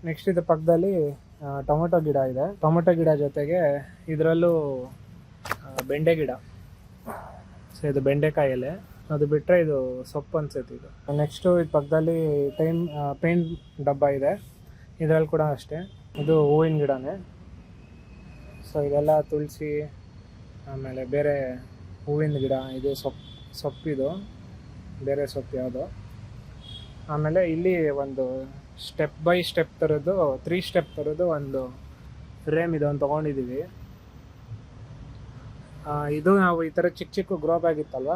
Next ಇದ್ರ ಪಕ್ಕದಲ್ಲಿ tomato ಗಿಡ ಇದೆ. ಟೊಮೊಟೊ ಗಿಡ ಜೊತೆಗೆ ಇದರಲ್ಲೂ ಬೆಂಡೆ ಗಿಡ. ಸೊ ಇದು ಬೆಂಡೆಕಾಯಿ ಎಲೆ. ಅದು ಬಿಟ್ಟರೆ ಇದು ಸೊಪ್ಪು ಅನ್ಸುತ್ತೆ ಇದು. ನೆಕ್ಸ್ಟು ಇದು ಪಕ್ಕದಲ್ಲಿ ಪೇಂಟ್ ಡಬ್ಬ ಇದೆ. ಇದರಲ್ಲಿ ಕೂಡ ಅಷ್ಟೇ ಇದು ಹೂವಿನ ಗಿಡನೇ. ಸೊ ಇದೆಲ್ಲ ತುಳಸಿ, ಆಮೇಲೆ ಬೇರೆ ಹೂವಿನ ಗಿಡ. ಇದು ಸೊಪ್ಪಿದು ಬೇರೆ ಸೊಪ್ಪು ಯಾವುದೋ. ಆಮೇಲೆ ಇಲ್ಲಿ ಒಂದು ಸ್ಟೆಪ್ ಬೈ ಸ್ಟೆಪ್ ಥರದ್ದು 3 ಸ್ಟೆಪ್ ಥರದ್ದು ಒಂದು ಫ್ರೇಮ್ ಇದೊಂದು ತೊಗೊಂಡಿದ್ದೀವಿ. ಇದು ನಾವು ಈ ಥರ ಚಿಕ್ಕ ಚಿಕ್ಕ ಗ್ರೋ ಬ್ಯಾಗ್ ಇತ್ತಲ್ವ,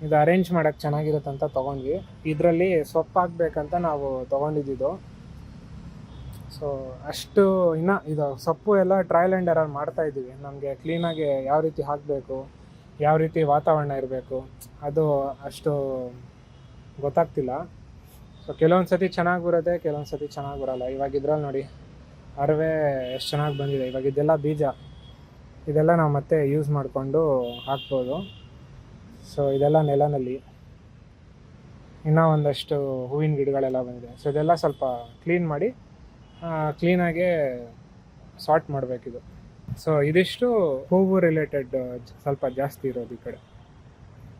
ಇದು ಅರೇಂಜ್ ಮಾಡೋಕ್ಕೆ ಚೆನ್ನಾಗಿರುತ್ತೆ ಅಂತ ತೊಗೊಂಡ್ವಿ. ಇದರಲ್ಲಿ ಸೊಪ್ಪು ಹಾಕ್ಬೇಕಂತ ನಾವು ತೊಗೊಂಡಿದ್ದು. ಸೊ ಅಷ್ಟು ಇನ್ನು ಇದು ಸೊಪ್ಪು ಎಲ್ಲ ಟ್ರಯಲ್ ಆ್ಯಂಡ್ ಎರರ್ ಮಾಡ್ತಾಯಿದ್ದೀವಿ. ನಮಗೆ ಕ್ಲೀನಾಗಿ ಯಾವ ರೀತಿ ಹಾಕಬೇಕು, ಯಾವ ರೀತಿ ವಾತಾವರಣ ಇರಬೇಕು, ಅದು ಅಷ್ಟು ಗೊತ್ತಾಗ್ತಿಲ್ಲ. ಸೊ ಕೆಲವೊಂದು ಸತಿ ಚೆನ್ನಾಗಿ ಬರುತ್ತೆ, ಕೆಲವೊಂದು ಸತಿ ಚೆನ್ನಾಗಿ ಬರೋಲ್ಲ. ಇವಾಗ ಇದ್ರಲ್ಲಿ ನೋಡಿ ಅರವೆ ಎಷ್ಟು ಚೆನ್ನಾಗಿ ಬಂದಿದೆ. ಇವಾಗ ಇದೆಲ್ಲ ಬೀಜ, ಇದೆಲ್ಲ ನಾವು ಮತ್ತೆ ಯೂಸ್ ಮಾಡಿಕೊಂಡು ಹಾಕ್ಬೋದು. ಸೊ ಇದೆಲ್ಲ ನೆಲನಲ್ಲಿ ಇನ್ನೂ ಒಂದಷ್ಟು ಹೂವಿನ ಗಿಡಗಳೆಲ್ಲ ಬಂದಿದೆ. ಸೊ ಇದೆಲ್ಲ ಸ್ವಲ್ಪ ಕ್ಲೀನ್ ಮಾಡಿ ಕ್ಲೀನಾಗೆ ಸಾರ್ಟ್ ಮಾಡಬೇಕಿದು. ಸೊ ಇದಿಷ್ಟು ಹೂವು ರಿಲೇಟೆಡ್ ಸ್ವಲ್ಪ ಜಾಸ್ತಿ ಇರೋದು ಈ ಕಡೆ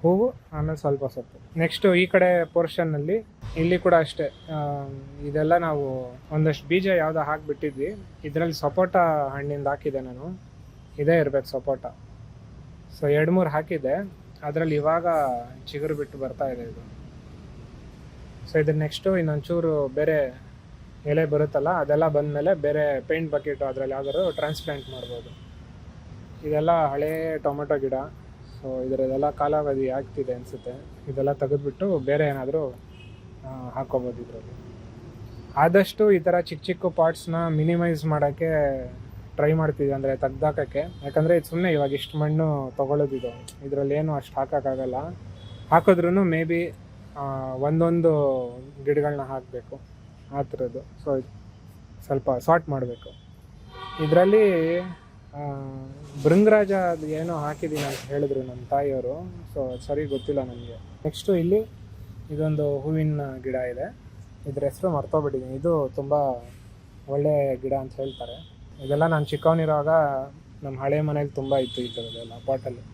ಹೂವು, ಆಮೇಲೆ ಸ್ವಲ್ಪ ಸೊಪ್ಪು. ನೆಕ್ಸ್ಟು ಈ ಕಡೆ ಪೋರ್ಷನ್ನಲ್ಲಿ ಇಲ್ಲಿ ಕೂಡ ಅಷ್ಟೇ. ಇದೆಲ್ಲ ನಾವು ಒಂದಷ್ಟು ಬೀಜ ಯಾವುದೋ ಹಾಕಿಬಿಟ್ಟಿದ್ವಿ. ಇದರಲ್ಲಿ ಸಪೋಟ ಹಣ್ಣಿಂದ ಹಾಕಿದೆ ನಾನು. ಇದೇ ಇರಬೇಕು ಸಪೋಟ. ಸೊ 2-3 ಹಾಕಿದ್ದೆ, ಅದರಲ್ಲಿ ಇವಾಗ ಚಿಗುರು ಬಿಟ್ಟು ಬರ್ತಾ ಇದೆ ಇದು. ಸೊ ಇದ್ರ ನೆಕ್ಸ್ಟು ಇನ್ನೊಂಚೂರು ಬೇರೆ ಎಲೆ ಬರುತ್ತಲ್ಲ, ಅದೆಲ್ಲ ಬಂದಮೇಲೆ ಬೇರೆ ಪೇಂಟ್ ಬಕೆಟು ಅದರಲ್ಲಿ ಯಾವ್ದಾದ್ರು ಟ್ರಾನ್ಸ್ಪ್ಲಾಂಟ್ ಮಾಡ್ಬೋದು. ಇದೆಲ್ಲ ಹಳೇ ಟೊಮೊಟೊ ಗಿಡ. ಸೊ ಇದರದೆಲ್ಲ ಕಾಲಾವಧಿ ಆಗ್ತಿದೆ ಅನಿಸುತ್ತೆ. ಇದೆಲ್ಲ ತೆಗೆದುಬಿಟ್ಟು ಬೇರೆ ಏನಾದರೂ ಹಾಕ್ಕೋಬೋದು ಇದರಲ್ಲಿ. ಆದಷ್ಟು ಈ ಥರ ಚಿಕ್ಕ ಚಿಕ್ಕ ಪಾರ್ಟ್ಸ್ನ ಮಿನಿಮೈಸ್ ಮಾಡೋಕ್ಕೆ ಟ್ರೈ ಮಾಡ್ತೀವಿ, ಅಂದರೆ ತೆಗ್ದಾಕೋಕ್ಕೆ. ಯಾಕಂದರೆ ಇದು ಸುಮ್ಮನೆ ಇವಾಗ ಇಷ್ಟು ಮಣ್ಣು ತೊಗೊಳ್ಳೋದಿದು, ಇದರಲ್ಲಿ ಏನು ಅಷ್ಟು ಹಾಕೋಕ್ಕಾಗಲ್ಲ. ಹಾಕಿದ್ರೂ ಮೇ ಬಿ ಒಂದೊಂದು ಗಿಡಗಳನ್ನ ಹಾಕಬೇಕು ಆ ಥರದ್ದು. ಸೊ ಸ್ವಲ್ಪ ಸಾರ್ಟ್ ಮಾಡಬೇಕು. ಇದರಲ್ಲಿ ಭೃಂಗರಾಜ ಅದು ಏನೋ ಹಾಕಿದ್ದೀನಿ ಅಂತ ಹೇಳಿದ್ರು ನಮ್ಮ ತಾಯಿಯವರು. ಸೊ ಸರಿ ಗೊತ್ತಿಲ್ಲ ನನಗೆ. ನೆಕ್ಸ್ಟು ಇಲ್ಲಿ ಇದೊಂದು ಹೂವಿನ ಗಿಡ ಇದೆ. ಇದ್ರ ಹೆಸರು ಮರ್ತೋಗ್ಬಿಟ್ಟಿದ್ದೀನಿ. ಇದು ತುಂಬ ಒಳ್ಳೆ ಗಿಡ ಅಂತ ಹೇಳ್ತಾರೆ. ಇದೆಲ್ಲ ನಾನು ಚಿಕ್ಕವನಿರುವಾಗ ನಮ್ಮ ಹಳೆ ಮನೇಲಿ ತುಂಬ ಇತ್ತು ಈ ಥರದ್ದೆಲ್ಲ ಪಾಟಲ್ಲಿ.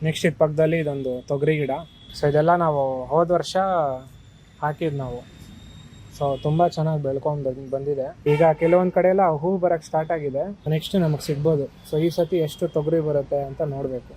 ನೆಕ್ಸ್ಟ್ ಇದು ಪಕ್ಕದಲ್ಲಿ ಇದೊಂದು ತೊಗರಿ ಗಿಡ. ಸೊ ಇದೆಲ್ಲ ನಾವು ಹೋದ ವರ್ಷ ಹಾಕಿದ್ದು ನಾವು. ಸೊ ತುಂಬ ಚೆನ್ನಾಗಿ ಬೆಳ್ಕೊಂಡು ಬಂದಿದೆ. ಈಗ ಕೆಲವೊಂದು ಕಡೆ ಎಲ್ಲ ಹೂ ಬರೋಕ್ಕೆ ಸ್ಟಾರ್ಟ್ ಆಗಿದೆ. ನೆಕ್ಸ್ಟ್ ನಮಗೆ ಸಿಗ್ಬೋದು. ಸೊ ಈ ಸತಿ ಎಷ್ಟು ತೊಗರಿ ಬರುತ್ತೆ ಅಂತ ನೋಡಬೇಕು.